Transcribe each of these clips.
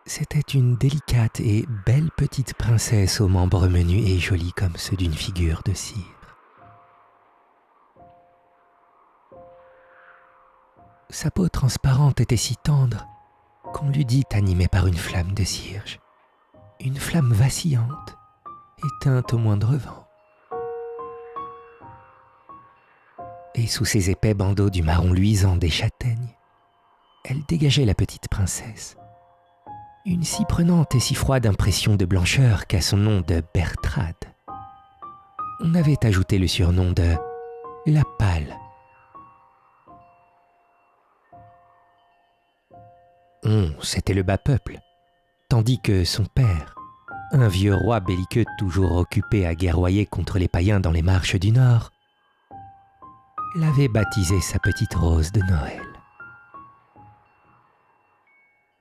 C'était une délicate et belle petite princesse aux membres menus et jolis comme ceux d'une figure de cire. Sa peau transparente était si tendre qu'on l'eût dit animée par une flamme de cierge, une flamme vacillante, éteinte au moindre vent. Et sous ses épais bandeaux du marron luisant des châtaignes, elle dégageait la petite princesse. Une si prenante et si froide impression de blancheur qu'à son nom de Bertrade, on avait ajouté le surnom de la Pâle. C'était le bas peuple, tandis que son père, un vieux roi belliqueux toujours occupé à guerroyer contre les païens dans les marches du Nord, l'avait baptisé sa petite rose de Noël.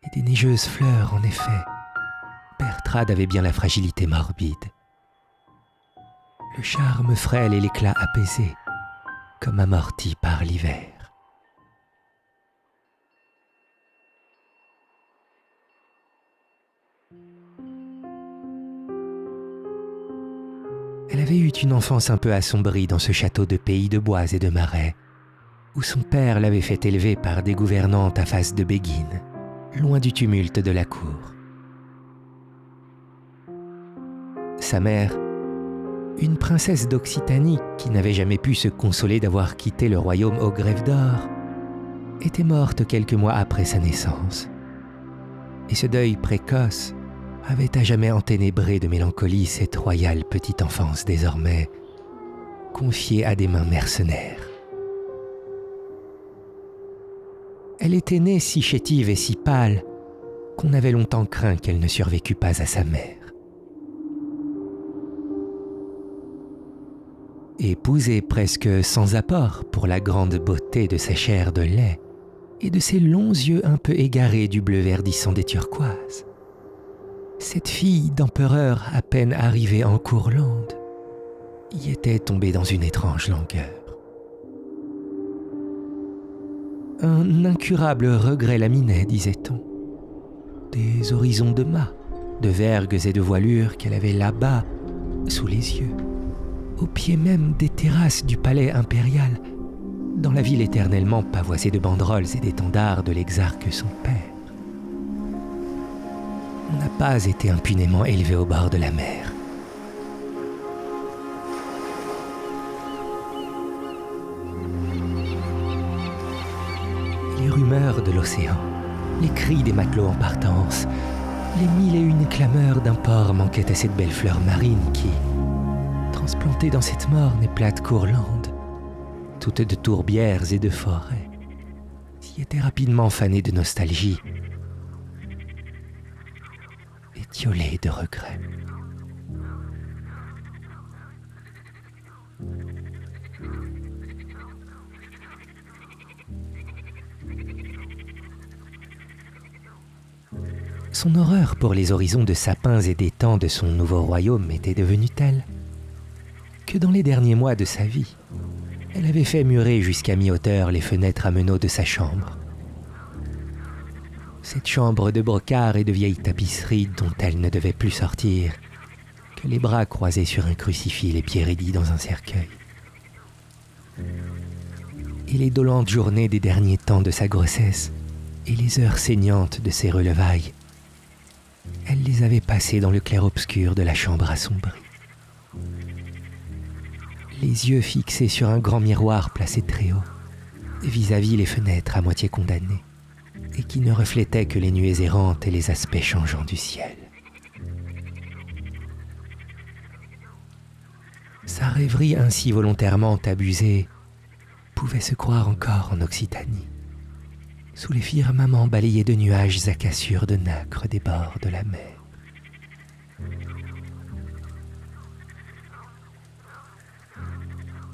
Et des neigeuses fleurs, en effet, Bertrade avait bien la fragilité morbide, le charme frêle et l'éclat apaisé, comme amorti par l'hiver. Elle avait eu une enfance un peu assombrie dans ce château de pays de bois et de marais, où son père l'avait fait élever par des gouvernantes à face de béguine, loin du tumulte de la cour. Sa mère, une princesse d'Occitanie qui n'avait jamais pu se consoler d'avoir quitté le royaume aux grèves d'or, était morte quelques mois après sa naissance. Et ce deuil précoce avait à jamais enténébré de mélancolie cette royale petite enfance désormais confiée à des mains mercenaires. Elle était née si chétive et si pâle qu'on avait longtemps craint qu'elle ne survécût pas à sa mère. Épousée presque sans apport pour la grande beauté de sa chair de lait et de ses longs yeux un peu égarés du bleu verdissant des turquoises, cette fille d'empereur à peine arrivée en Courlande y était tombée dans une étrange langueur. Un incurable regret la minait, disait-on. Des horizons de mâts, de vergues et de voilures qu'elle avait là-bas, sous les yeux, au pied même des terrasses du palais impérial, dans la ville éternellement pavoisée de banderoles et d'étendards de l'exarque son père. On n'a pas été impunément élevé au bord de la mer. Les rumeurs de l'océan, les cris des matelots en partance, les mille et une clameurs d'un port manquaient à cette belle fleur marine qui, transplantée dans cette morne et plate Courlande, toute de tourbières et de forêts, s'y était rapidement fanée de nostalgie, étiolée de regrets. Son horreur pour les horizons de sapins et d'étangs de son nouveau royaume était devenue telle que dans les derniers mois de sa vie, elle avait fait murer jusqu'à mi-hauteur les fenêtres à meneaux de sa chambre. Cette chambre de brocart et de vieilles tapisseries dont elle ne devait plus sortir que les bras croisés sur un crucifix, les pieds raidis dans un cercueil. Et les dolentes journées des derniers temps de sa grossesse et les heures saignantes de ses relevailles, elle les avait passées dans le clair-obscur de la chambre assombrie. Les yeux fixés sur un grand miroir placé très haut, vis-à-vis les fenêtres à moitié condamnées, et qui ne reflétait que les nuées errantes et les aspects changeants du ciel. Sa rêverie ainsi volontairement abusée pouvait se croire encore en Occitanie, sous les firmaments balayés de nuages à cassure de nacre des bords de la mer.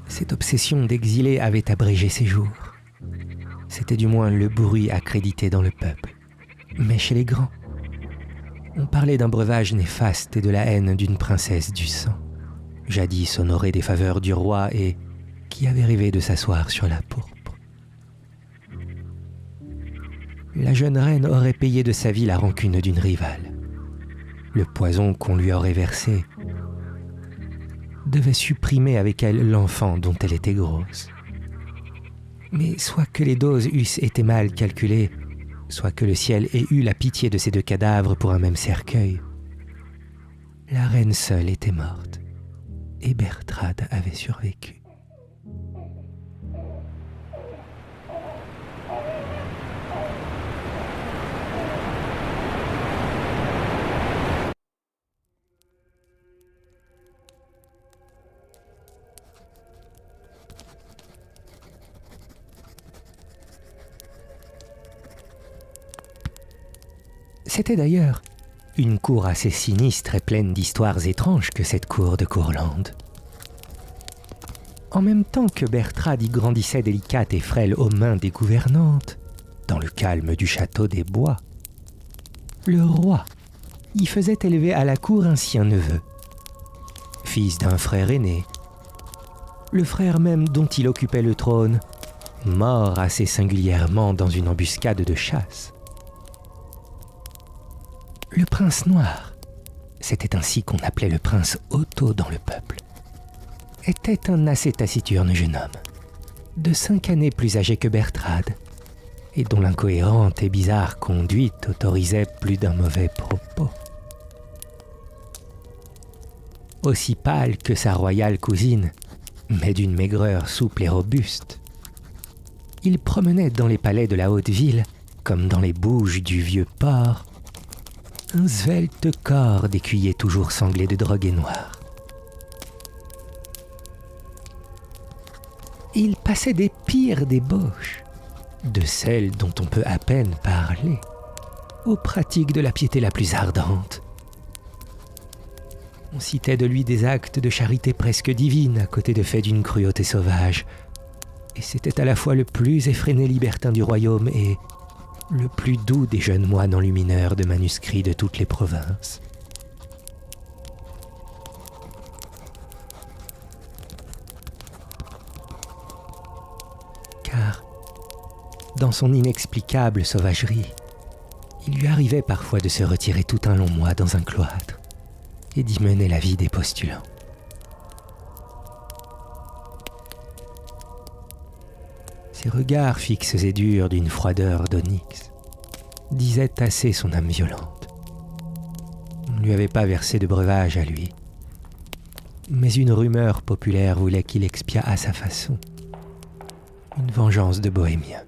Cette obsession d'exilé avait abrégé ses jours. C'était du moins le bruit accrédité dans le peuple. Mais chez les grands, on parlait d'un breuvage néfaste et de la haine d'une princesse du sang, jadis honorée des faveurs du roi et qui avait rêvé de s'asseoir sur la pourpre. la jeune reine aurait payé de sa vie la rancune d'une rivale. Le poison qu'on lui aurait versé devait supprimer avec elle l'enfant dont elle était grosse. Mais soit que les doses eussent été mal calculées, soit que le ciel ait eu la pitié de ces deux cadavres pour un même cercueil, la reine seule était morte et Bertrade avait survécu. C'était d'ailleurs une cour assez sinistre et pleine d'histoires étranges que cette cour de Courlande. En même temps que Bertrade y grandissait délicate et frêle aux mains des gouvernantes, dans le calme du château des Bois, le roi y faisait élever à la cour un sien neveu, fils d'un frère aîné, le frère même dont il occupait le trône, mort assez singulièrement dans une embuscade de chasse. Le prince noir, c'était ainsi qu'on appelait le prince Otto dans le peuple, était un assez taciturne jeune homme, de 5 années plus âgé que Bertrade, et dont l'incohérente et bizarre conduite autorisait plus d'un mauvais propos. Aussi pâle que sa royale cousine, mais d'une maigreur souple et robuste, il promenait dans les palais de la haute ville, comme dans les bouges du vieux port, un svelte corps d'écuyer toujours sanglé de drogués noirs. Il passait des pires débauches, de celles dont on peut à peine parler, aux pratiques de la piété la plus ardente. On citait de lui des actes de charité presque divine à côté de faits d'une cruauté sauvage, et c'était à la fois le plus effréné libertin du royaume et le plus doux des jeunes moines enlumineurs de manuscrits de toutes les provinces. Car, dans son inexplicable sauvagerie, il lui arrivait parfois de se retirer tout un long mois dans un cloître et d'y mener la vie des postulants. Ses regards fixes et durs d'une froideur d'onyx disaient assez son âme violente. On ne lui avait pas versé de breuvage à lui, mais une rumeur populaire voulait qu'il expiât à sa façon une vengeance de bohémien.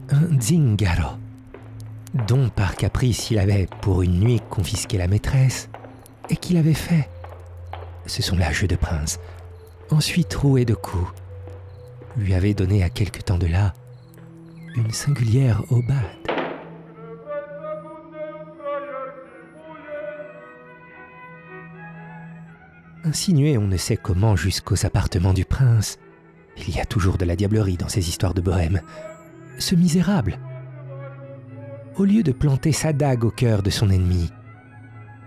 Un zingaro, dont par caprice il avait pour une nuit confisqué la maîtresse, et qu'il avait fait, ce sont là jeux de prince, ensuite roué de coups, lui avait donné à quelque temps de là une singulière aubade. Insinué on ne sait comment jusqu'aux appartements du prince, il y a toujours de la diablerie dans ces histoires de bohème, ce misérable, au lieu de planter sa dague au cœur de son ennemi,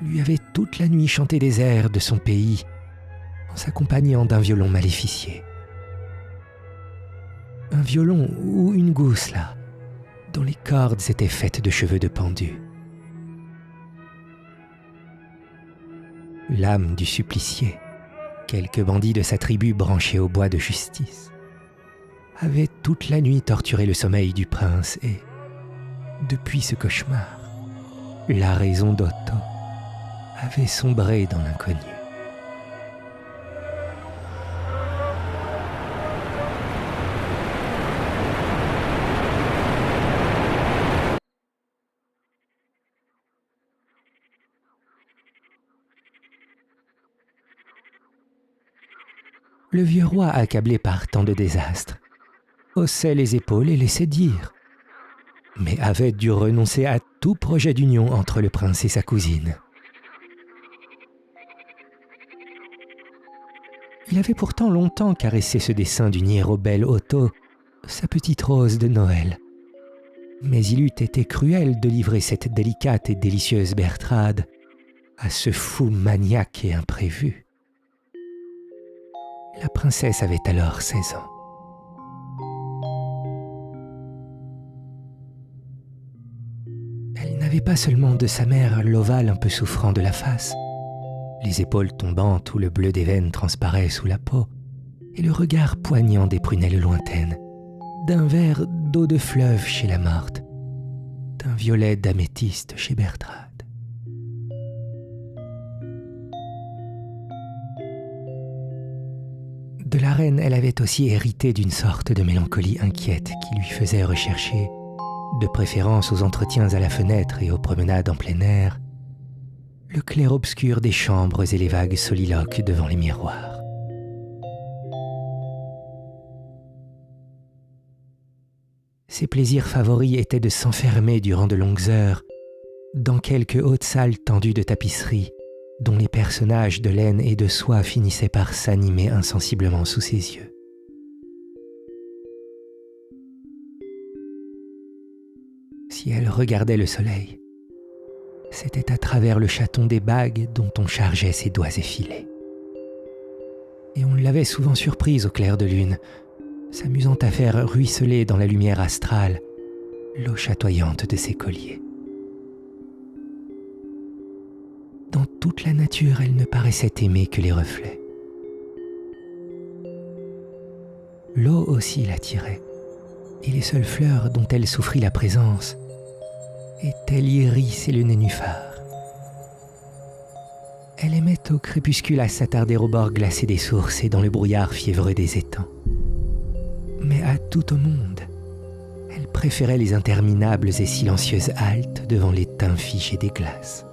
lui avait toute la nuit chanté des airs de son pays en s'accompagnant d'un violon maléficié. Un violon ou une gousla, dont les cordes étaient faites de cheveux de pendu. L'âme du supplicié, quelques bandits de sa tribu branchés au bois de justice, avait toute la nuit torturé le sommeil du prince et, depuis ce cauchemar, la raison d'Otto avait sombré dans l'inconnu. Le vieux roi, accablé par tant de désastres, haussait les épaules et laissait dire, mais avait dû renoncer à tout projet d'union entre le prince et sa cousine. Il avait pourtant longtemps caressé ce dessein d'unir au bel Otto sa petite rose de Noël, mais il eût été cruel de livrer cette délicate et délicieuse Bertrade à ce fou maniaque et imprévu. La princesse avait alors 16 ans. n'avait pas seulement de sa mère l'ovale un peu souffrant de la face, les épaules tombantes où le bleu des veines transparaît sous la peau, et le regard poignant des prunelles lointaines, d'un verre d'eau de fleuve chez la morte, d'un violet d'améthyste chez Bertrade. De la reine, elle avait aussi hérité d'une sorte de mélancolie inquiète qui lui faisait rechercher, de préférence aux entretiens à la fenêtre et aux promenades en plein air, le clair-obscur des chambres et les vagues soliloques devant les miroirs. Ses plaisirs favoris étaient de s'enfermer durant de longues heures dans quelque haute salle tendue de tapisserie dont les personnages de laine et de soie finissaient par s'animer insensiblement sous ses yeux. Si elle regardait le soleil, c'était à travers le chaton des bagues dont on chargeait ses doigts effilés. Et on l'avait souvent surprise au clair de lune, s'amusant à faire ruisseler dans la lumière astrale l'eau chatoyante de ses colliers. Dans toute la nature, elle ne paraissait aimer que les reflets. L'eau aussi l'attirait, et les seules fleurs dont elle souffrit la présence étaient l'iris et le nénuphar. Elle aimait au crépuscule à s'attarder au bord glacé des sources et dans le brouillard fiévreux des étangs. Mais à tout au monde, elle préférait les interminables et silencieuses haltes devant les teints figés des glaces.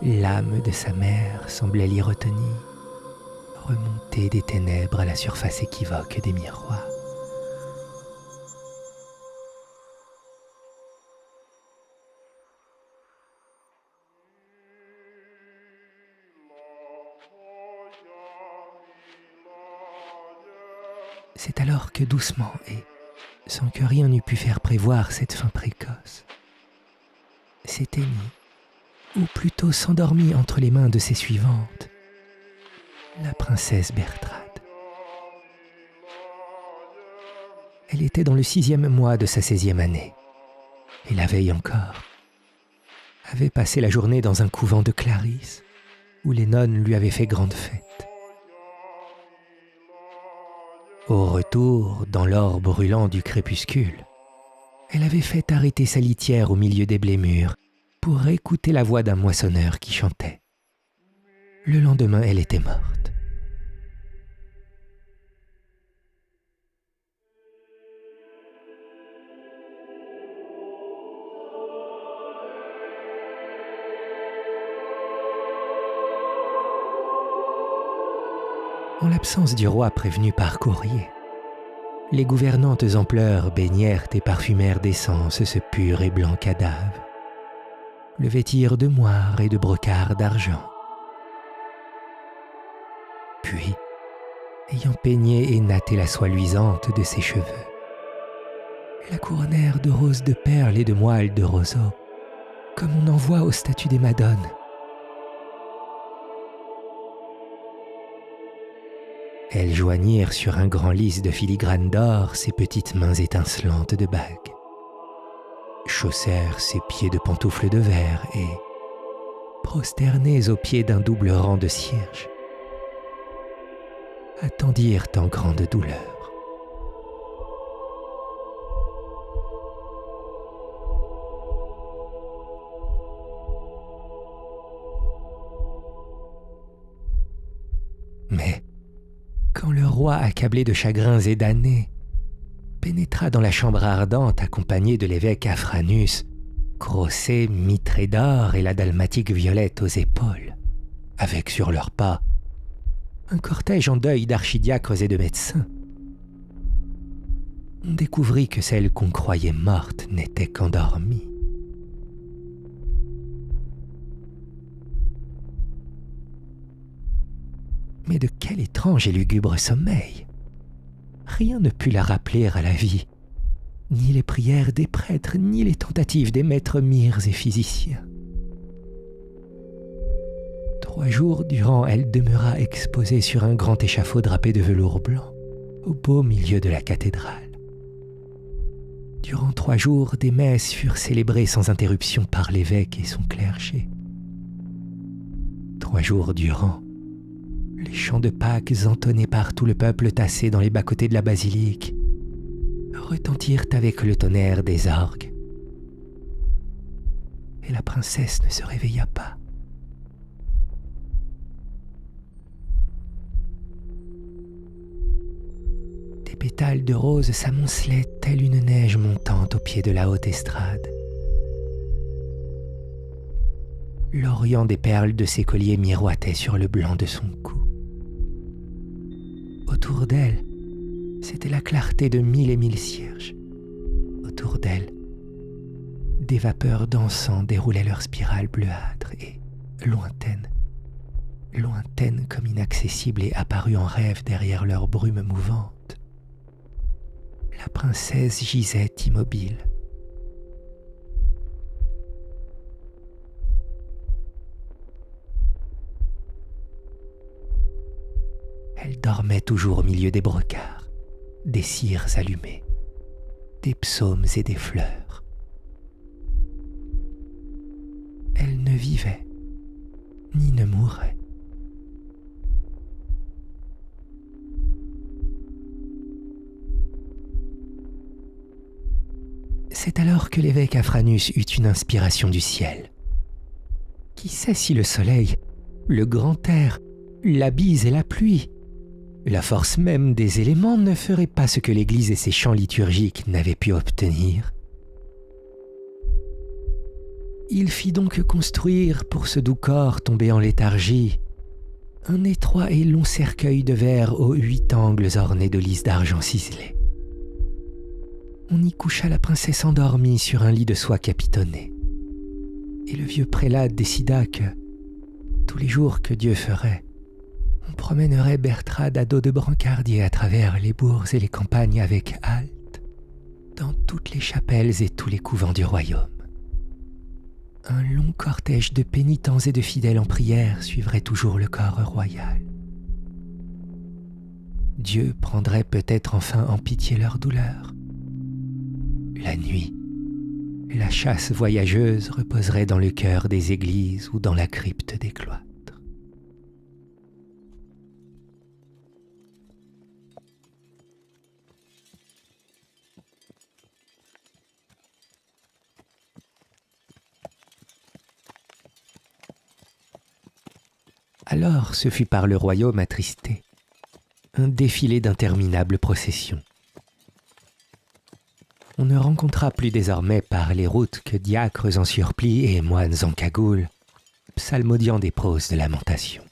L'âme de sa mère semblait l'y retenir, remonter des ténèbres à la surface équivoque des miroirs. C'est alors que doucement et sans que rien n'eût pu faire prévoir cette fin précoce, s'éteignit, ou plutôt s'endormit entre les mains de ses suivantes, la princesse Bertrade. Elle était dans le 6e mois de sa 16e année, et la veille encore, avait passé la journée dans un couvent de Clarisse, où les nonnes lui avaient fait grande fête. Au retour, dans l'or brûlant du crépuscule, elle avait fait arrêter sa litière au milieu des blés mûrs pour écouter la voix d'un moissonneur qui chantait. Le lendemain, elle était morte. En l'absence du roi prévenu par courrier, les gouvernantes en pleurs baignèrent et parfumèrent d'essence ce pur et blanc cadavre, le vêtirent de moire et de brocart d'argent. Puis, ayant peigné et natté la soie luisante de ses cheveux, la couronnèrent de roses de perles et de moelle de roseaux, comme on en voit aux statues des Madones. Elles joignirent sur un grand lys de filigrane d'or ses petites mains étincelantes de bagues, chaussèrent ses pieds de pantoufles de verre et, prosternés au pied d'un double rang de cierges, attendirent en grande douleur. Mais, quand le roi, accablé de chagrins et d'années, pénétra dans la chambre ardente accompagné de l'évêque Afranus, crossé, mitré d'or et la dalmatique violette aux épaules, avec sur leurs pas un cortège en deuil d'archidiacres et de médecins, on découvrit que celle qu'on croyait morte n'était qu'endormie. Mais de quel étrange et lugubre sommeil! Rien ne put la rappeler à la vie, ni les prières des prêtres, ni les tentatives des maîtres myrrhes et physiciens. 3 jours durant, elle demeura exposée sur un grand échafaud drapé de velours blanc, au beau milieu de la cathédrale. Durant 3 jours, des messes furent célébrées sans interruption par l'évêque et son clergé. 3 jours durant, les chants de Pâques entonnés par tout le peuple tassé dans les bas-côtés de la basilique retentirent avec le tonnerre des orgues. Et la princesse ne se réveilla pas. Des pétales de rose s'amoncelaient telle une neige montante au pied de la haute estrade. L'orient des perles de ses colliers miroitait sur le blanc de son cou. Autour d'elle, c'était la clarté de 1000 et 1000 cierges. Autour d'elle, des vapeurs d'encens déroulaient leurs spirales bleuâtres et, lointaines comme inaccessibles et apparues en rêve derrière leur brume mouvante, la princesse gisait immobile. Elle dormait toujours au milieu des brocards, des cires allumées, des psaumes et des fleurs. Elle ne vivait, ni ne mourait. C'est alors que l'évêque Afranus eut une inspiration du ciel. Qui sait si le soleil, le grand air, la bise et la pluie, la force même des éléments ne feraient pas ce que l'Église et ses chants liturgiques n'avaient pu obtenir. Il fit donc construire pour ce doux corps tombé en léthargie un étroit et long cercueil de verre aux 8 angles ornés de lys d'argent ciselé. On y coucha la princesse endormie sur un lit de soie capitonné. Et le vieux prélat décida que, tous les jours que Dieu ferait, on promènerait Bertrade à dos de brancardier à travers les bourgs et les campagnes avec halte, dans toutes les chapelles et tous les couvents du royaume. Un long cortège de pénitents et de fidèles en prière suivrait toujours le corps royal. Dieu prendrait peut-être enfin en pitié leur douleur. La nuit, la chasse voyageuse reposerait dans le cœur des églises ou dans la crypte des cloîtres. Alors ce fut par le royaume attristé, un défilé d'interminables processions. On ne rencontra plus désormais par les routes que diacres en surplis et moines en cagoule, psalmodiant des proses de lamentation.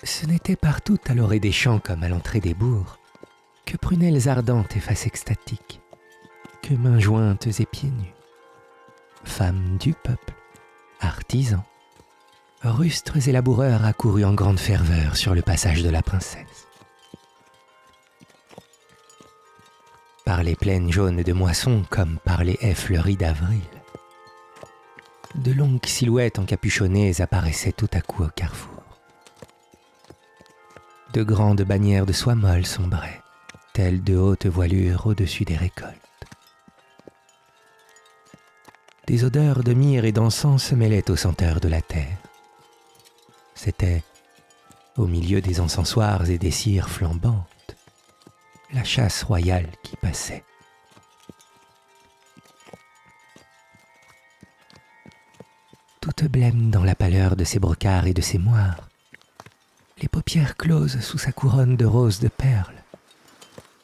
Ce n'était partout à l'orée des champs comme à l'entrée des bourgs, que prunelles ardentes et faces extatiques, que mains jointes et pieds nus, femmes du peuple, artisans, rustres et laboureurs accourus en grande ferveur sur le passage de la princesse. Par les plaines jaunes de moisson comme par les haies fleuries d'avril, de longues silhouettes encapuchonnées apparaissaient tout à coup au carrefour. De grandes bannières de soie molle sombraient, telles de hautes voilures au-dessus des récoltes. Des odeurs de myrrhe et d'encens se mêlaient aux senteurs de la terre. C'était, au milieu des encensoirs et des cires flambantes, la chasse royale qui passait. Toute blême dans la pâleur de ses brocarts et de ses moires, les paupières closes sous sa couronne de roses de perles,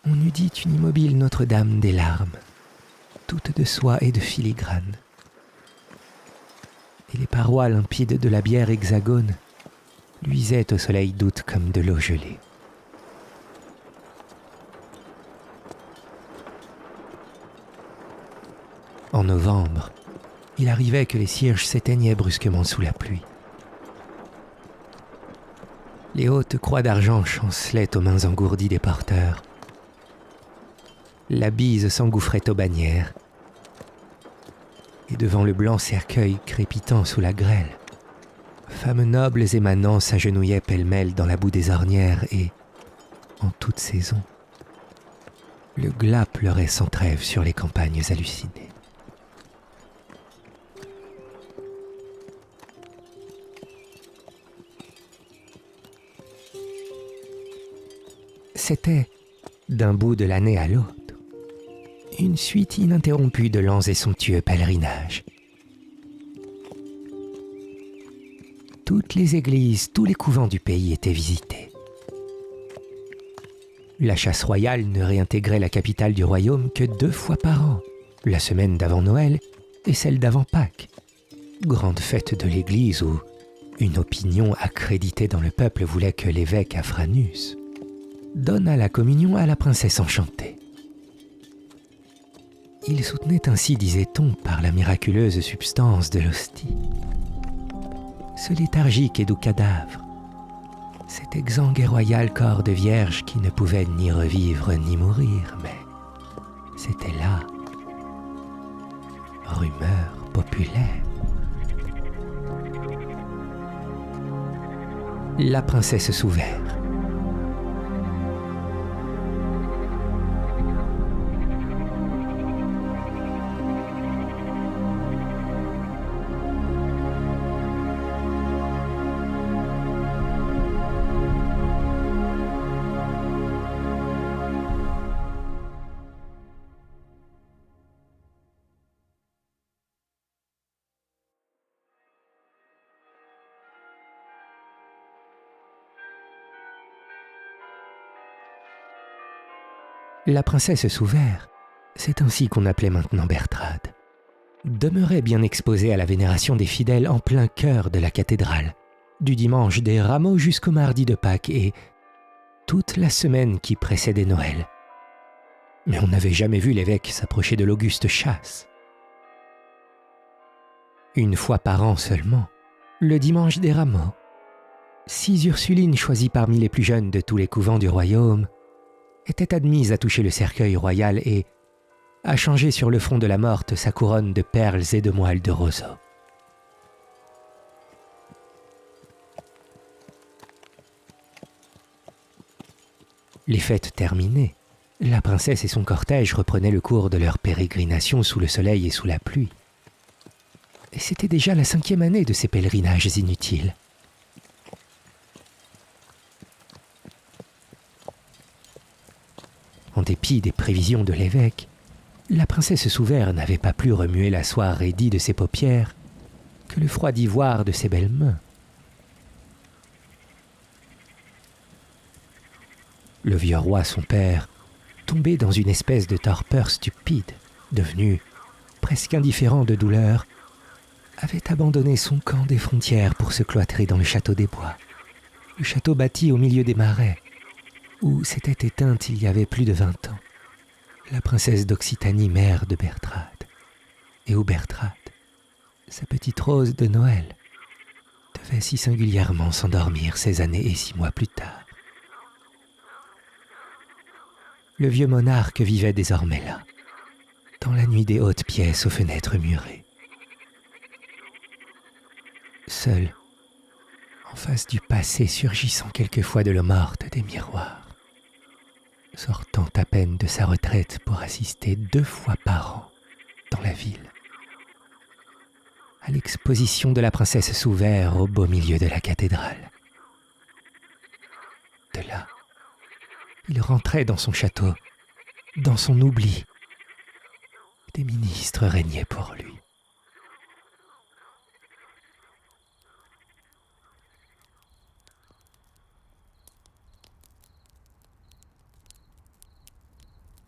on eût dit une immobile Notre-Dame des larmes, toute de soie et de filigrane. Et les parois limpides de la bière hexagone luisaient au soleil d'août comme de l'eau gelée. En novembre, il arrivait que les cierges s'éteignaient brusquement sous la pluie. Les hautes croix d'argent chancelaient aux mains engourdies des porteurs. La bise s'engouffrait aux bannières, et devant le blanc cercueil crépitant sous la grêle, femmes nobles et manants s'agenouillaient pêle-mêle dans la boue des ornières et, en toute saison, le glas pleurait sans trêve sur les campagnes hallucinées. C'était, d'un bout de l'année à l'autre, une suite ininterrompue de lents et somptueux pèlerinages. Toutes les églises, tous les couvents du pays étaient visités. La chasse royale ne réintégrait la capitale du royaume que 2 fois par an, la semaine d'avant Noël et celle d'avant Pâques, grande fête de l'église où une opinion accréditée dans le peuple voulait que l'évêque Afranus donna la communion à la princesse enchantée. Il soutenait ainsi, disait-on, par la miraculeuse substance de l'hostie, ce léthargique et doux cadavre, cet exsangue et royal corps de vierge qui ne pouvait ni revivre ni mourir, mais c'était là, rumeur populaire. La princesse sous verre. La princesse sous verre, c'est ainsi qu'on appelait maintenant Bertrade, demeurait bien exposée à la vénération des fidèles en plein cœur de la cathédrale, du dimanche des Rameaux jusqu'au mardi de Pâques et toute la semaine qui précédait Noël. Mais on n'avait jamais vu l'évêque s'approcher de l'auguste chasse. Une fois par an seulement, le dimanche des Rameaux, 6 Ursulines choisies parmi les plus jeunes de tous les couvents du royaume était admise à toucher le cercueil royal et à changer sur le front de la morte sa couronne de perles et de moelle de roseau. Les fêtes terminées, la princesse et son cortège reprenaient le cours de leur pérégrination sous le soleil et sous la pluie. Et c'était déjà la 5e année de ces pèlerinages inutiles. En dépit des prévisions de l'évêque, la princesse sous verre n'avait pas plus remué la soie raidie de ses paupières que le froid d'ivoire de ses belles mains. Le vieux roi, son père, tombé dans une espèce de torpeur stupide, devenu presque indifférent de douleur, avait abandonné son camp des frontières pour se cloîtrer dans le château des Bois, le château bâti au milieu des marais, où s'était éteinte il y avait plus de 20 ans la princesse d'Occitanie, mère de Bertrade, et où Bertrade, sa petite rose de Noël, devait si singulièrement s'endormir 16 années et 6 mois plus tard. Le vieux monarque vivait désormais là, dans la nuit des hautes pièces aux fenêtres murées. Seul, en face du passé surgissant quelquefois de l'eau morte des miroirs, sortant à peine de sa retraite pour assister 2 fois par an dans la ville à l'exposition de la princesse sous verre au beau milieu de la cathédrale. De là, il rentrait dans son château, dans son oubli. Des ministres régnaient pour lui.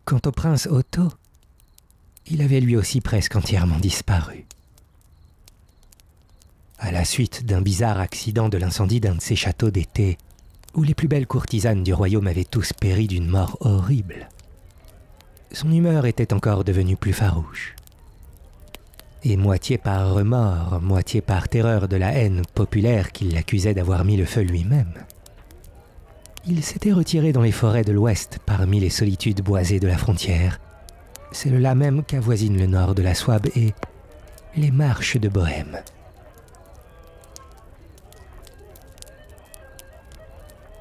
Quant au prince Otto, il avait lui aussi presque entièrement disparu. À la suite d'un bizarre accident de l'incendie d'un de ses châteaux d'été, où les plus belles courtisanes du royaume avaient tous péri d'une mort horrible, son humeur était encore devenue plus farouche. Et moitié par remords, moitié par terreur de la haine populaire qui l'accusait d'avoir mis le feu lui-même, il s'était retiré dans les forêts de l'Ouest parmi les solitudes boisées de la frontière, celles-là même qu'avoisine le nord de la Souabe, et les marches de Bohême.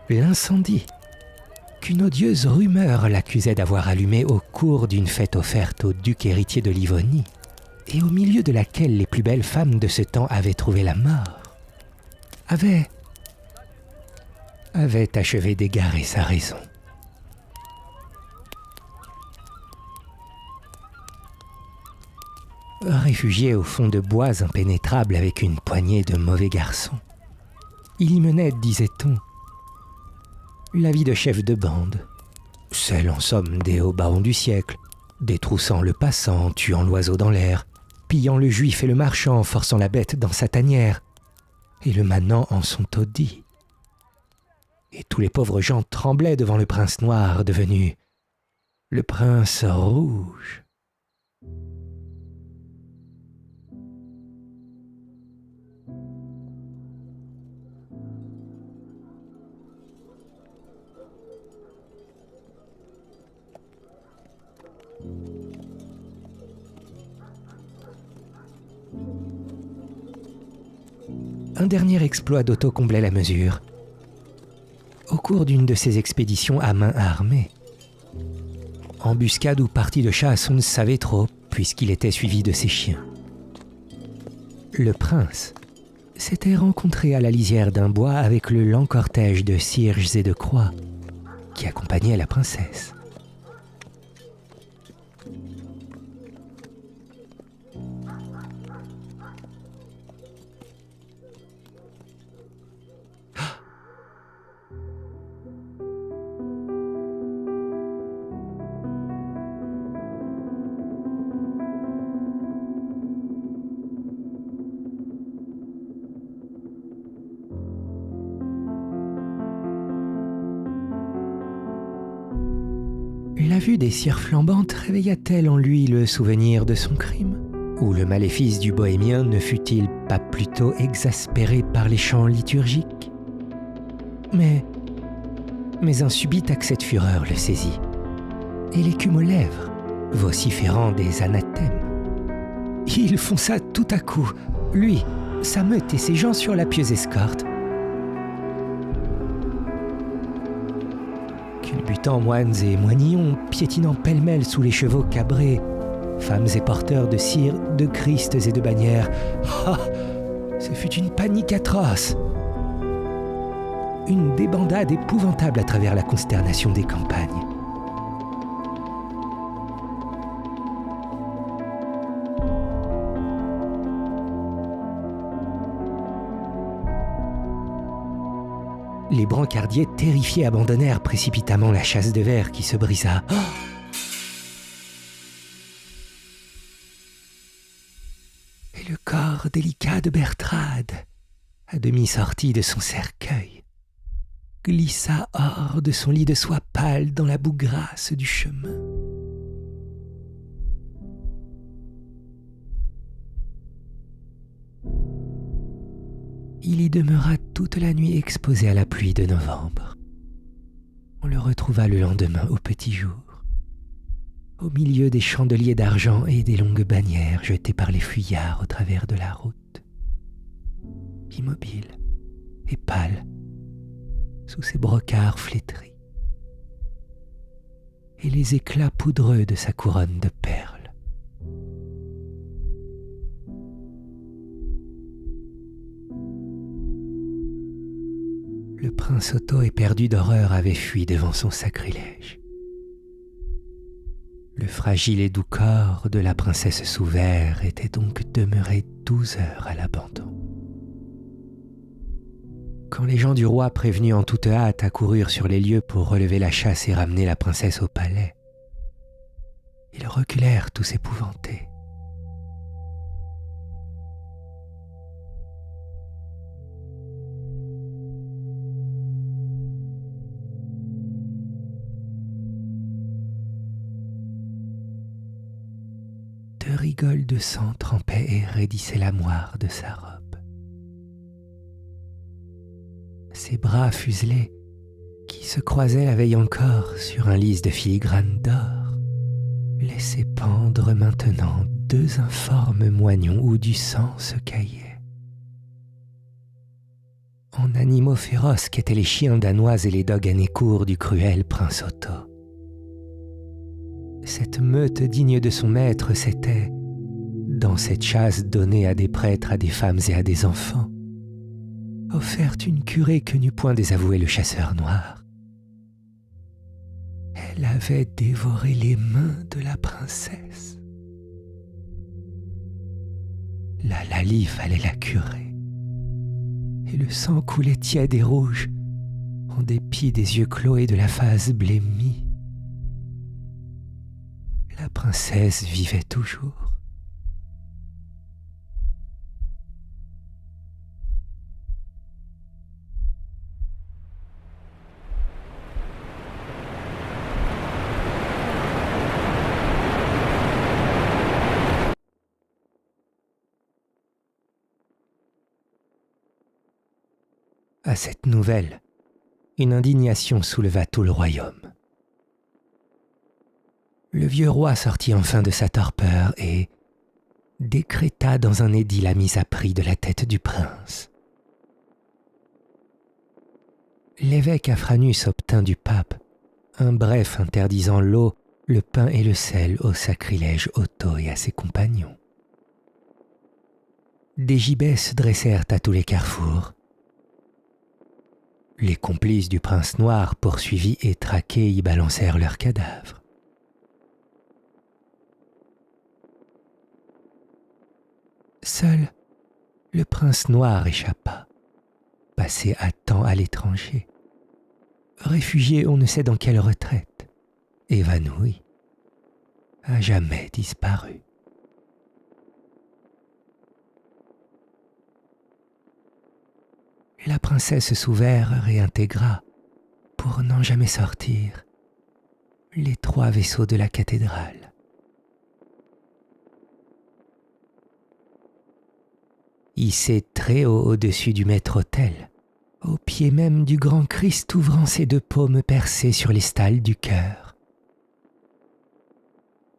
L'incendie qu'une odieuse rumeur l'accusait d'avoir allumé au cours d'une fête offerte au duc héritier de Livonie, et au milieu de laquelle les plus belles femmes de ce temps avaient trouvé la mort, avait achevé d'égarer sa raison. Réfugié au fond de bois impénétrables avec une poignée de mauvais garçons, il y menait, disait-on, la vie de chef de bande, celle en somme des hauts barons du siècle, détroussant le passant, tuant l'oiseau dans l'air, pillant le juif et le marchand, forçant la bête dans sa tanière, et le manant en son taudis. Et tous les pauvres gens tremblaient devant le prince noir devenu le prince rouge. Un dernier exploit d'Otto comblait la mesure. Au cours d'une de ses expéditions à main armée, embuscade ou partie de chasse, on ne savait trop, puisqu'il était suivi de ses chiens, le prince s'était rencontré à la lisière d'un bois avec le lent cortège de cierges et de croix qui accompagnait la princesse. La vue des cires flambantes réveilla-t-elle en lui le souvenir de son crime? Ou le maléfice du bohémien ne fut-il pas plutôt exaspéré par les chants liturgiques? Mais un subit accès de fureur le saisit, et l'écume aux lèvres, vociférant des anathèmes. Il fonça tout à coup, lui, sa meute et ses gens sur la pieuse escorte. Culbutant moines et moignons, piétinant pêle-mêle sous les chevaux cabrés, femmes et porteurs de cire, de Christ et de bannières. Ah, ce fut une panique atroce. Une débandade épouvantable à travers la consternation des campagnes. Les brancardiers terrifiés abandonnèrent précipitamment la chasse de verre qui se brisa. Oh! Et le corps délicat de Bertrade, à demi sorti de son cercueil, glissa hors de son lit de soie pâle dans la boue grasse du chemin. Il y demeura toute la nuit exposé à la pluie de novembre. On le retrouva le lendemain au petit jour, au milieu des chandeliers d'argent et des longues bannières jetées par les fuyards au travers de la route, immobile et pâle, sous ses brocarts flétris, et les éclats poudreux de sa couronne de perles. Le prince Otto, éperdu d'horreur, avait fui devant son sacrilège. Le fragile et doux corps de la princesse sous verre était donc demeuré 12 heures à l'abandon. Quand les gens du roi, prévenus en toute hâte, accoururent sur les lieux pour relever la chasse et ramener la princesse au palais, ils reculèrent tous épouvantés. Deux rigoles de sang trempaient et raidissaient la moire de sa robe. Ses bras fuselés, qui se croisaient la veille encore sur un lys de filigrane d'or, laissaient s'épandre maintenant 2 informes moignons où du sang se caillait. En animaux féroces qu'étaient les chiens danois et les dogs anécours du cruel prince Otto. Cette meute digne de son maître s'était, dans cette chasse donnée à des prêtres, à des femmes et à des enfants, offerte une curée que n'eût point désavoué le chasseur noir. Elle avait dévoré les mains de la princesse. La Lalie fallait la curer, et le sang coulait tiède et rouge, en dépit des yeux clos et de la face blêmie. La princesse vivait toujours. À cette nouvelle, une indignation souleva tout le royaume. Le vieux roi sortit enfin de sa torpeur et décréta dans un édit la mise à prix de la tête du prince. L'évêque Afranus obtint du pape un bref interdisant l'eau, le pain et le sel au sacrilège Otto et à ses compagnons. Des gibets se dressèrent à tous les carrefours. Les complices du prince noir, poursuivis et traqués, y balancèrent leurs cadavres. Seul le prince noir échappa, passé à temps à l'étranger, réfugié on ne sait dans quelle retraite, évanoui, à jamais disparu. La princesse sous verre réintégra, pour n'en jamais sortir, les 3 vaisseaux de la cathédrale. Hissé très haut au-dessus du maître-autel, au pied même du grand Christ ouvrant ses 2 paumes percées sur les stalles du cœur,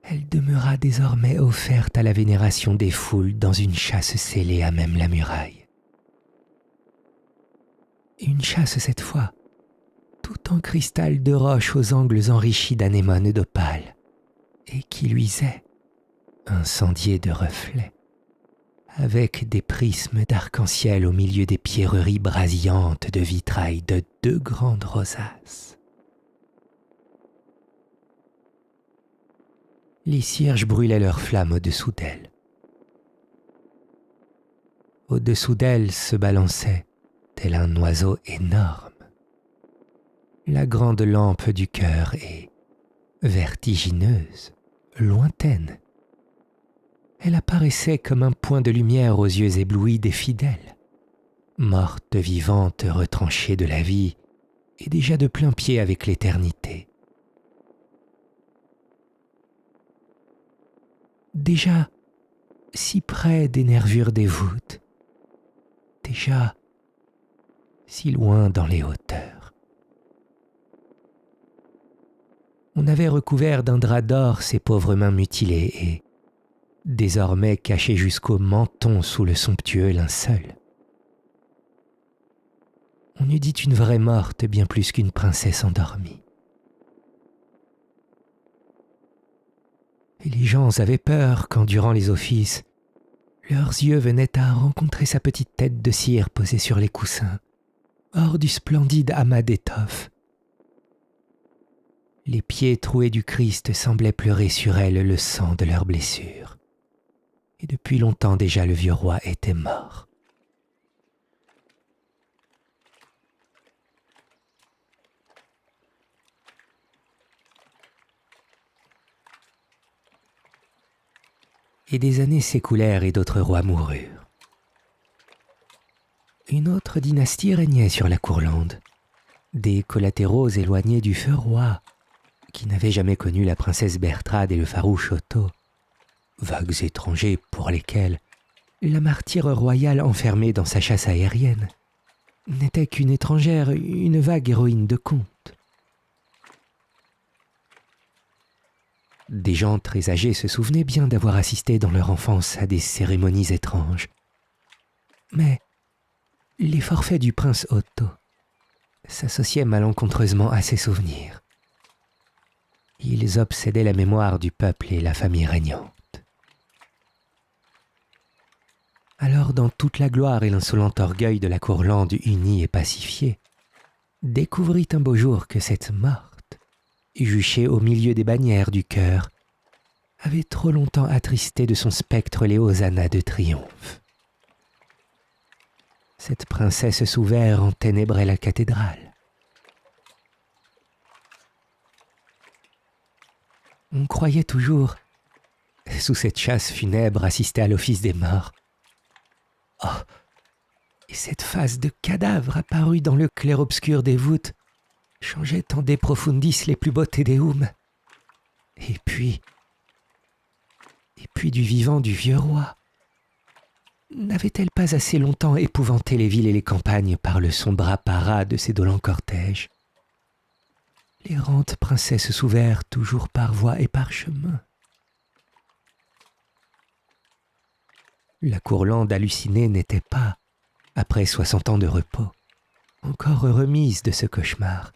elle demeura désormais offerte à la vénération des foules dans une châsse scellée à même la muraille. Une châsse cette fois, tout en cristal de roche aux angles enrichis d'anémones d'opale, et qui luisait, incendiée de reflets, avec des prismes d'arc-en-ciel au milieu des pierreries brasillantes de vitrail de 2 grandes rosaces. Les cierges brûlaient leurs flammes au-dessous d'elle. Au-dessous d'elle se balançait, tel un oiseau énorme, la grande lampe du cœur et, vertigineuse, lointaine, elle apparaissait comme un point de lumière aux yeux éblouis des fidèles, morte vivante retranchée de la vie et déjà de plein pied avec l'éternité. Déjà si près des nervures des voûtes, déjà si loin dans les hauteurs. On avait recouvert d'un drap d'or ses pauvres mains mutilées et, désormais cachées jusqu'au menton sous le somptueux linceul, on eût dit une vraie morte bien plus qu'une princesse endormie. Et les gens avaient peur quand, durant les offices, leurs yeux venaient à rencontrer sa petite tête de cire posée sur les coussins, hors du splendide amas d'étoffe. Les pieds troués du Christ semblaient pleurer sur elle le sang de leurs blessures. Et depuis longtemps déjà le vieux roi était mort. Et des années s'écoulèrent et d'autres rois moururent. Une autre dynastie régnait sur la Courlande, des collatéraux éloignés du feu roi, qui n'avaient jamais connu la princesse Bertrade et le farouche Otto, vagues étrangers pour lesquels la martyre royale enfermée dans sa chasse aérienne n'était qu'une étrangère, une vague héroïne de conte. Des gens très âgés se souvenaient bien d'avoir assisté dans leur enfance à des cérémonies étranges. Mais les forfaits du prince Otto s'associaient malencontreusement à ces souvenirs. Ils obsédaient la mémoire du peuple et la famille régnante. Alors, dans toute la gloire et l'insolent orgueil de la Courlande unie et pacifiée, découvrit un beau jour que cette morte, juchée au milieu des bannières du cœur, avait trop longtemps attristé de son spectre les hosannas de triomphe. Cette princesse sous verre enténébrait la cathédrale. On croyait toujours, sous cette chasse funèbre, assister à l'office des morts. Oh, et cette face de cadavre apparue dans le clair-obscur des voûtes changeait en de profundis les plus beaux Te Deum. Et puis du vivant du vieux roi. N'avait-elle pas assez longtemps épouvanté les villes et les campagnes par le sombre apparat de ces dolents cortèges? L'errante princesse sous verre toujours par voie et par chemin. La Courlande hallucinée n'était pas, après 60 ans de repos, encore remise de ce cauchemar.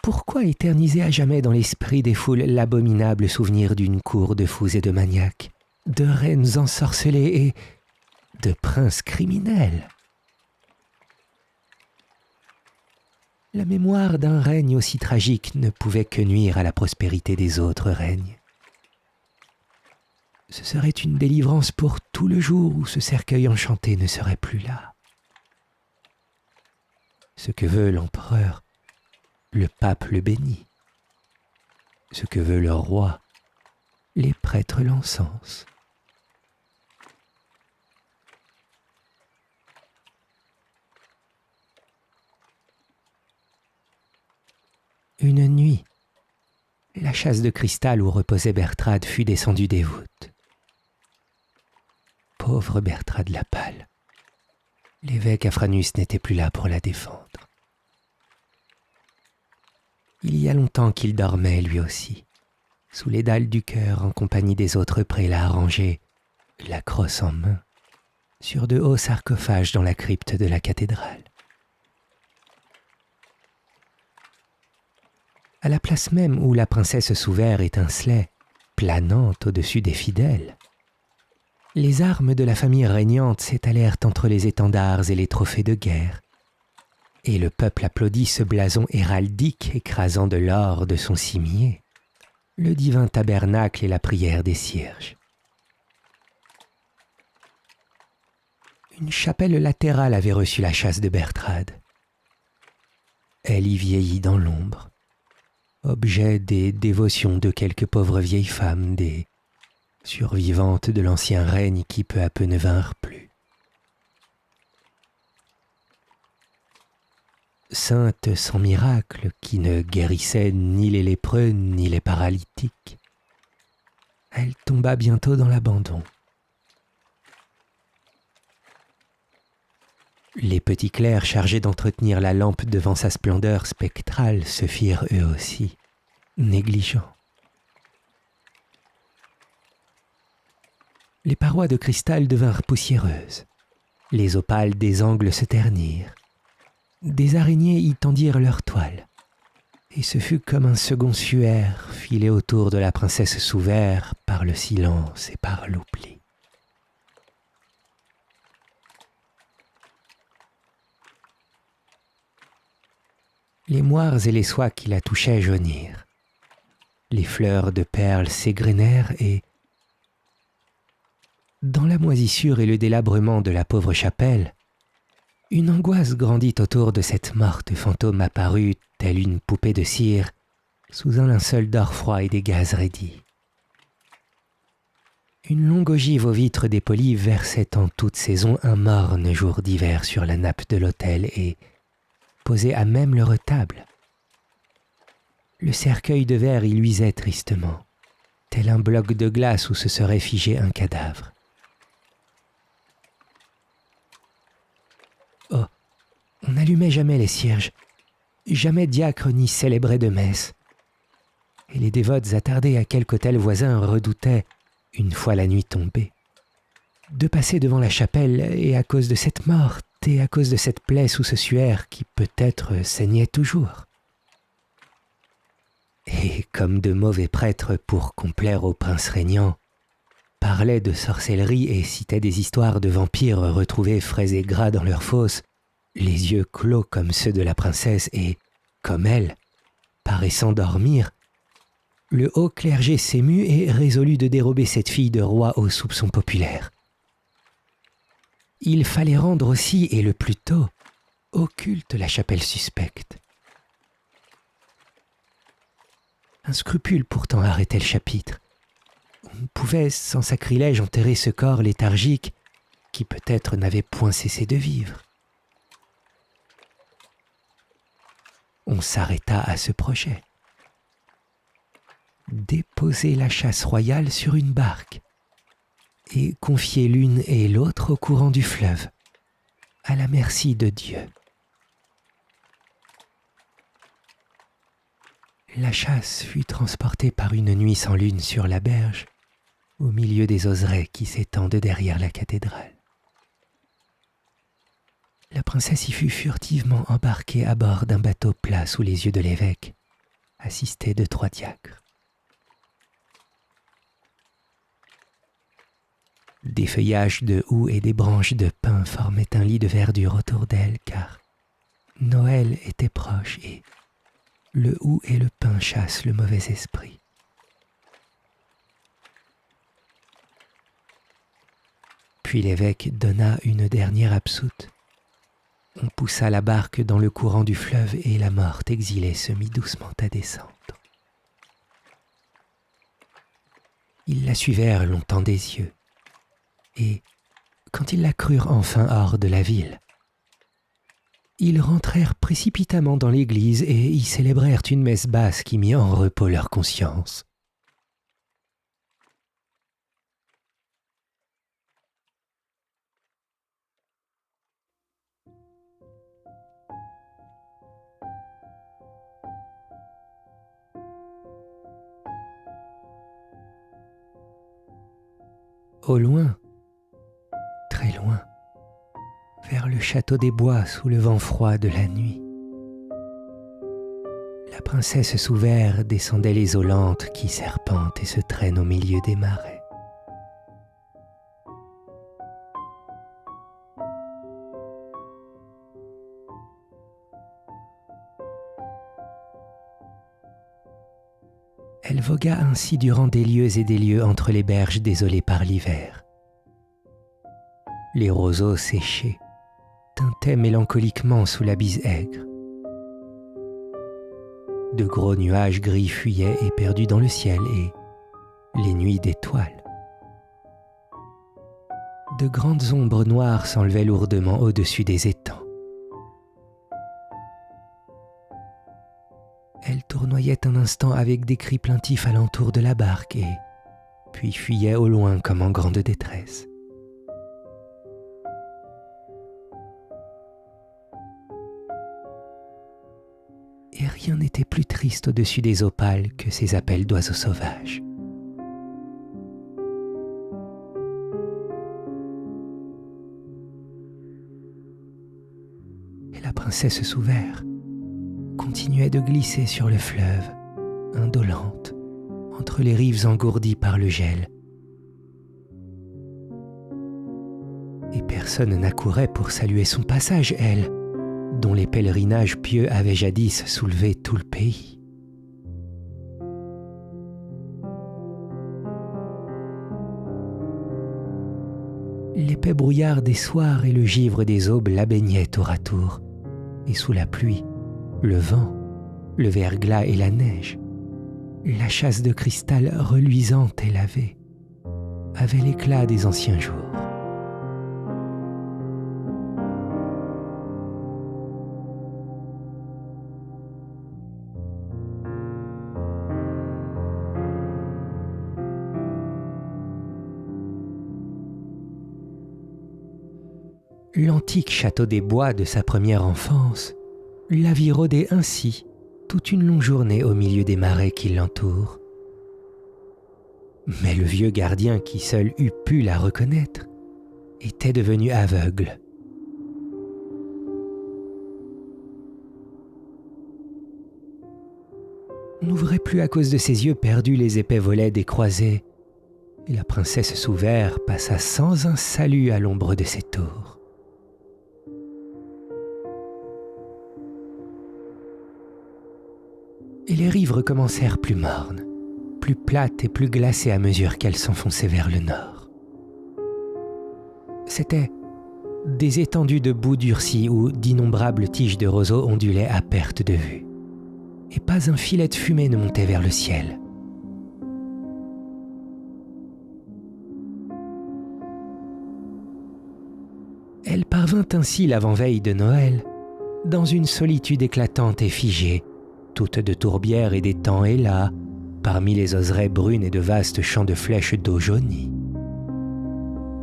Pourquoi éterniser à jamais dans l'esprit des foules l'abominable souvenir d'une cour de fous et de maniaques, de reines ensorcelées et de princes criminels? La mémoire d'un règne aussi tragique ne pouvait que nuire à la prospérité des autres règnes. Ce serait une délivrance pour tout le jour où ce cercueil enchanté ne serait plus là. Ce que veut l'empereur, le pape le bénit. Ce que veut le roi, les prêtres l'encensent. Une nuit, la chasse de cristal où reposait Bertrade fut descendue des voûtes. Pauvre Bertrade la Pâle, l'évêque Afranus n'était plus là pour la défendre. Il y a longtemps qu'il dormait lui aussi, sous les dalles du chœur en compagnie des autres prélats rangés, la crosse en main, sur de hauts sarcophages dans la crypte de la cathédrale. À la place même où la princesse sous verre étincelait, planante au-dessus des fidèles, les armes de la famille régnante s'étalèrent entre les étendards et les trophées de guerre, et le peuple applaudit ce blason héraldique écrasant de l'or de son cimier, le divin tabernacle et la prière des cierges. Une chapelle latérale avait reçu la chasse de Bertrade. Elle y vieillit dans l'ombre, objet des dévotions de quelques pauvres vieilles femmes, des survivantes de l'ancien règne qui peu à peu ne vinrent plus. Sainte sans miracle, qui ne guérissait ni les lépreux ni les paralytiques, elle tomba bientôt dans l'abandon. Les petits clercs chargés d'entretenir la lampe devant sa splendeur spectrale se firent eux aussi négligents. Les parois de cristal devinrent poussiéreuses, les opales des angles se ternirent, des araignées y tendirent leurs toiles, et ce fut comme un second suaire filé autour de la princesse sous verre par le silence et par l'oubli. Les moires et les soies qui la touchaient jaunirent. Les fleurs de perles s'égrenèrent et, dans la moisissure et le délabrement de la pauvre chapelle, une angoisse grandit autour de cette morte fantôme apparue telle une poupée de cire sous un linceul d'or froid et des gaz raidis. Une longue ogive aux vitres dépolies versait en toute saison un morne jour d'hiver sur la nappe de l'autel et, posé à même le retable, le cercueil de verre y luisait tristement, tel un bloc de glace où se serait figé un cadavre. Oh, on n'allumait jamais les cierges, jamais diacre n'y célébrait de messe. et les dévotes attardées à quelque hôtel voisin redoutaient, une fois la nuit tombée, de passer devant la chapelle et à cause de cette morte et à cause de cette plaie sous ce suaire qui peut-être saignait toujours. Et comme de mauvais prêtres, pour complaire au prince régnant, parlaient de sorcellerie et citaient des histoires de vampires retrouvés frais et gras dans leurs fosses, les yeux clos comme ceux de la princesse et, comme elle, paraissant dormir, le haut clergé s'émut et résolut de dérober cette fille de roi aux soupçons populaires. Il fallait rendre aussi, et le plus tôt, occulte la chapelle suspecte. Un scrupule pourtant arrêtait le chapitre. On pouvait, sans sacrilège, enterrer ce corps léthargique qui peut-être n'avait point cessé de vivre. On s'arrêta à ce projet. Déposer la chasse royale sur une barque et confier l'une et l'autre au courant du fleuve, à la merci de Dieu. La chasse fut transportée par une nuit sans lune sur la berge, au milieu des oserets qui s'étendent derrière la cathédrale. La princesse y fut furtivement embarquée à bord d'un bateau plat sous les yeux de l'évêque, assistée de 3 diacres. Des feuillages de houx et des branches de pin formaient un lit de verdure autour d'elle, car Noël était proche et le houx et le pin chassent le mauvais esprit. Puis l'évêque donna une dernière absoute. On poussa la barque dans le courant du fleuve et la morte exilée se mit doucement à descendre. Ils la suivèrent longtemps des yeux, et, quand ils la crurent enfin hors de la ville, ils rentrèrent précipitamment dans l'église et y célébrèrent une messe basse qui mit en repos leur conscience. Au loin, très loin, vers le château des bois sous le vent froid de la nuit, la princesse sous verre descendait les eaux lentes qui serpentent et se traînent au milieu des marais. Elle vogua ainsi durant des lieues et des lieues entre les berges désolées par l'hiver. Les roseaux séchés tintaient mélancoliquement sous la bise aigre. De gros nuages gris fuyaient éperdus dans le ciel et les nuits d'étoiles. De grandes ombres noires s'enlevaient lourdement au-dessus des étangs. Elle tournoyait un instant avec des cris plaintifs alentour de la barque et puis fuyait au loin comme en grande détresse. Et rien n'était plus triste au-dessus des eaux pâles que ces appels d'oiseaux sauvages. Et la princesse sous verre continuait de glisser sur le fleuve, indolente, entre les rives engourdies par le gel. Et personne n'accourait pour saluer son passage, elle, dont les pèlerinages pieux avaient jadis soulevé tout le pays. L'épais brouillard des soirs et le givre des aubes la baignaient tour à tour, et sous la pluie, le vent, le verglas et la neige, la châsse de cristal reluisante et lavée, avait l'éclat des anciens jours. L'antique château des bois de sa première enfance la vit rôder ainsi, toute une longue journée au milieu des marais qui l'entourent. Mais le vieux gardien qui seul eût pu la reconnaître était devenu aveugle. On n'ouvrait plus à cause de ses yeux perdus les épais volets des croisées, et la princesse sous verre passa sans un salut à l'ombre de ses tours. Et les rives recommencèrent plus mornes, plus plates et plus glacées à mesure qu'elles s'enfonçaient vers le nord. C'étaient des étendues de boue durcie où d'innombrables tiges de roseaux ondulaient à perte de vue, et pas un filet de fumée ne montait vers le ciel. Elle parvint ainsi l'avant-veille de Noël, dans une solitude éclatante et figée, toute de tourbières et d'étangs et là, parmi les oseraies brunes et de vastes champs de flèches d'eau jaunie.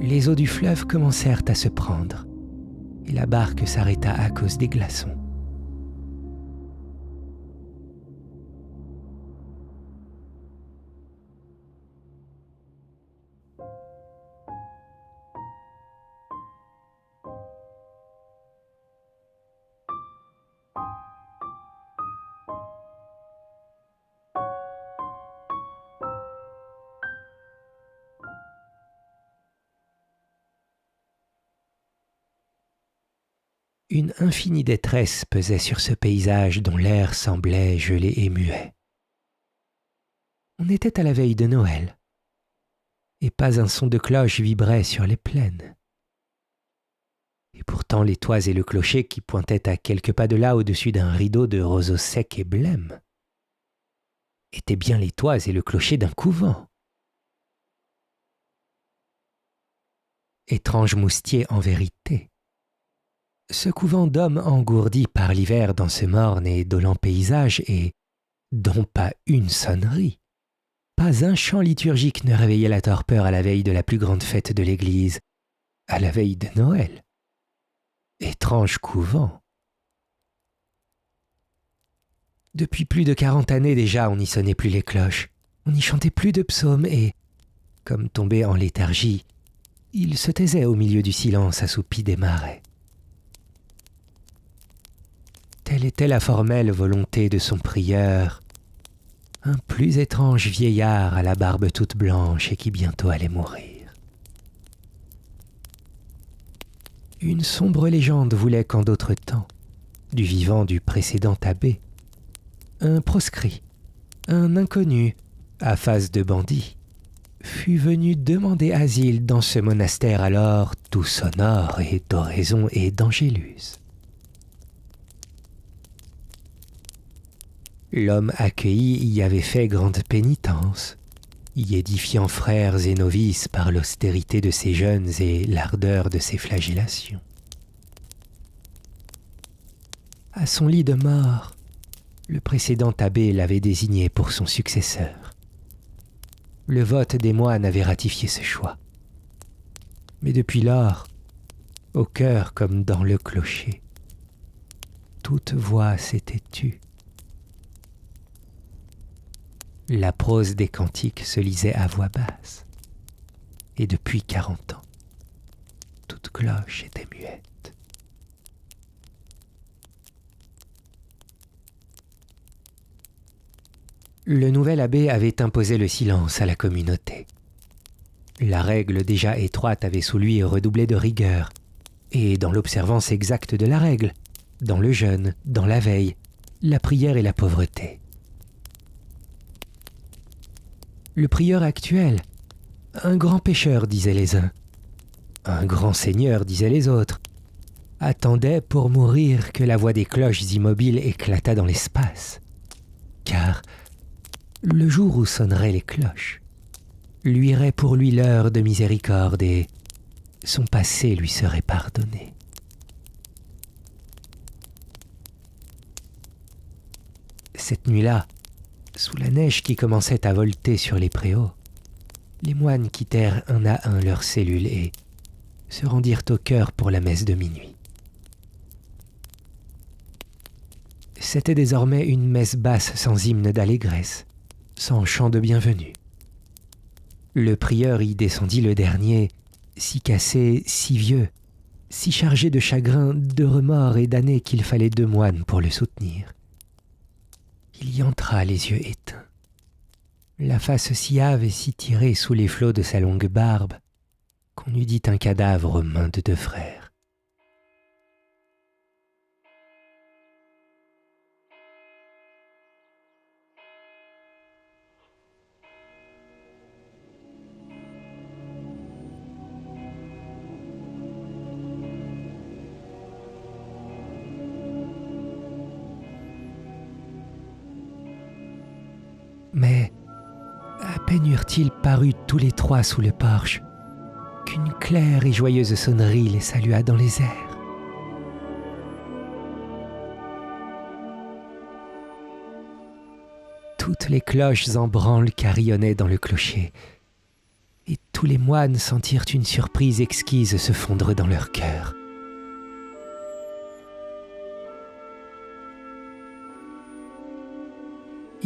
Les eaux du fleuve commencèrent à se prendre, et la barque s'arrêta à cause des glaçons. Une infinie détresse pesait sur ce paysage dont l'air semblait gelé et muet. On était à la veille de Noël, et pas un son de cloche vibrait sur les plaines. Et pourtant les toits et le clocher qui pointaient à quelques pas de là au-dessus d'un rideau de roseaux secs et blêmes étaient bien les toits et le clocher d'un couvent. Étrange moustier en vérité. Ce couvent d'hommes engourdis par l'hiver dans ce morne et dolent paysage et dont pas une sonnerie, pas un chant liturgique ne réveillait la torpeur à la veille de la plus grande fête de l'Église, à la veille de Noël. Étrange couvent. Depuis plus de 40 années déjà, on n'y sonnait plus les cloches, on n'y chantait plus de psaumes et, comme tombé en léthargie, il se taisait au milieu du silence assoupi des marais. Telle était la formelle volonté de son prieur, un plus étrange vieillard à la barbe toute blanche et qui bientôt allait mourir. Une sombre légende voulait qu'en d'autres temps, du vivant du précédent abbé, un proscrit, un inconnu, à face de bandit, fût venu demander asile dans ce monastère alors tout sonore et d'oraison et d'angélus. L'homme accueilli y avait fait grande pénitence, y édifiant frères et novices par l'austérité de ses jeûnes et l'ardeur de ses flagellations. À son lit de mort, le précédent abbé l'avait désigné pour son successeur. Le vote des moines avait ratifié ce choix. Mais depuis lors, au chœur comme dans le clocher, toute voix s'était tue. La prose des cantiques se lisait à voix basse, et depuis 40 ans, toute cloche était muette. Le nouvel abbé avait imposé le silence à la communauté. La règle déjà étroite avait sous lui redoublé de rigueur, et dans l'observance exacte de la règle, dans le jeûne, dans la veille, la prière et la pauvreté. Le prieur actuel, un grand pécheur, disaient les uns, un grand seigneur, disaient les autres, attendait pour mourir que la voix des cloches immobiles éclatât dans l'espace. Car le jour où sonneraient les cloches, luirait pour lui l'heure de miséricorde et son passé lui serait pardonné. Cette nuit-là, sous la neige qui commençait à volter sur les préaux, les moines quittèrent un à un leurs cellules et se rendirent au chœur pour la messe de minuit. C'était désormais une messe basse sans hymne d'allégresse, sans chant de bienvenue. Le prieur y descendit le dernier, si cassé, si vieux, si chargé de chagrin, de remords et d'années qu'il fallait 2 moines pour le soutenir. Il y entra les yeux éteints, la face si hâve et si tirée sous les flots de sa longue barbe, qu'on eût dit un cadavre aux mains de 2 frères. Mais à peine eurent-ils paru tous les 3 sous le porche qu'une claire et joyeuse sonnerie les salua dans les airs. Toutes les cloches en branle carillonnaient dans le clocher, et tous les moines sentirent une surprise exquise se fondre dans leur cœur.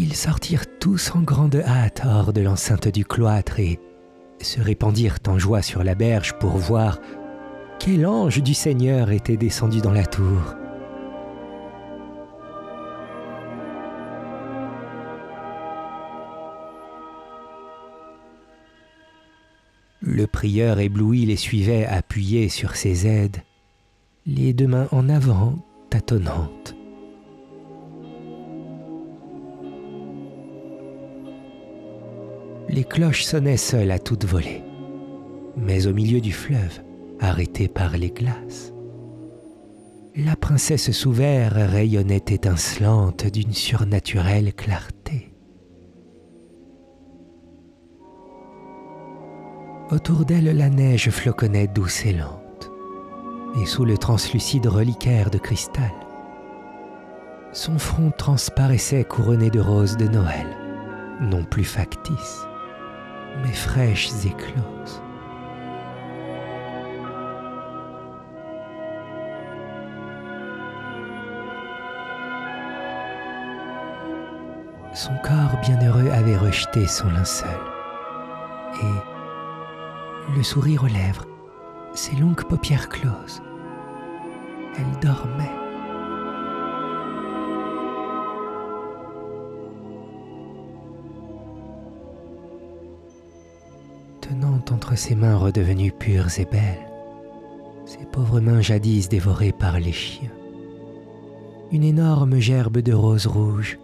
Ils sortirent tous en grande hâte hors de l'enceinte du cloître et se répandirent en joie sur la berge pour voir quel ange du Seigneur était descendu dans la tour. Le prieur ébloui les suivait appuyé sur ses aides, les 2 mains en avant, tâtonnantes. Les cloches sonnaient seules à toute volée, mais au milieu du fleuve, arrêtée par les glaces, la princesse sous verre rayonnait étincelante d'une surnaturelle clarté. Autour d'elle, la neige floconnait douce et lente, et sous le translucide reliquaire de cristal, son front transparaissait couronné de roses de Noël, non plus factices, mais fraîches et closes. Son corps bienheureux avait rejeté son linceul, et, le sourire aux lèvres, ses longues paupières closes, elle dormait. Tenant entre ses mains redevenues pures et belles, ses pauvres mains jadis dévorées par les chiens, une énorme gerbe de roses rouges,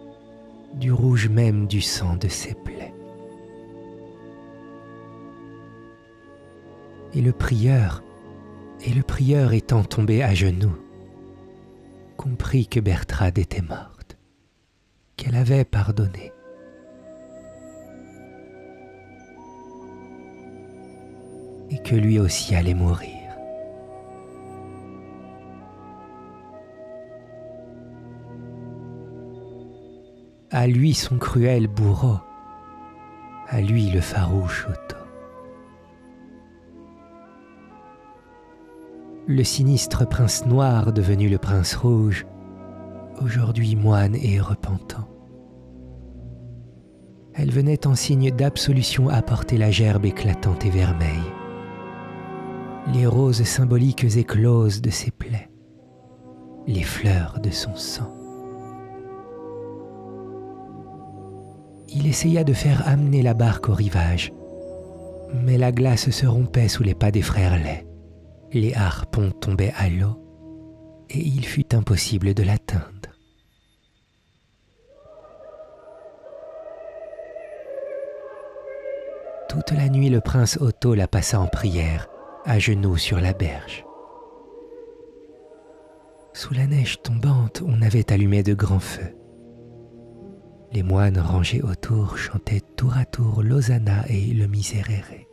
du rouge même du sang de ses plaies. Et le prieur étant tombé à genoux, comprit que Bertrade était morte, qu'elle avait pardonné. Et que lui aussi allait mourir. À lui son cruel bourreau, à lui le farouche Otto. Le sinistre prince noir devenu le prince rouge, aujourd'hui moine et repentant. Elle venait en signe d'absolution apporter la gerbe éclatante et vermeille, les roses symboliques écloses de ses plaies, les fleurs de son sang. Il essaya de faire amener la barque au rivage, mais la glace se rompait sous les pas des frères laids, les harpons tombaient à l'eau, et il fut impossible de l'atteindre. Toute la nuit, le prince Otto la passa en prière, à genoux sur la berge. Sous la neige tombante, on avait allumé de grands feux. Les moines rangés autour chantaient tour à tour l'Hosanna et le Miserere.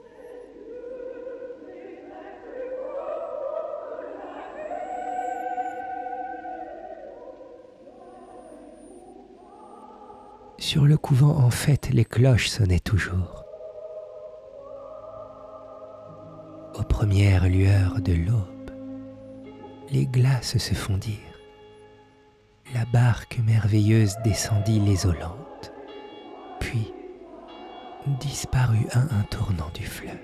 Sur le couvent en fête, les cloches sonnaient toujours. Aux premières lueurs de l'aube, les glaces se fondirent. la barque merveilleuse descendit les eaux lentes, puis disparut à un tournant du fleuve.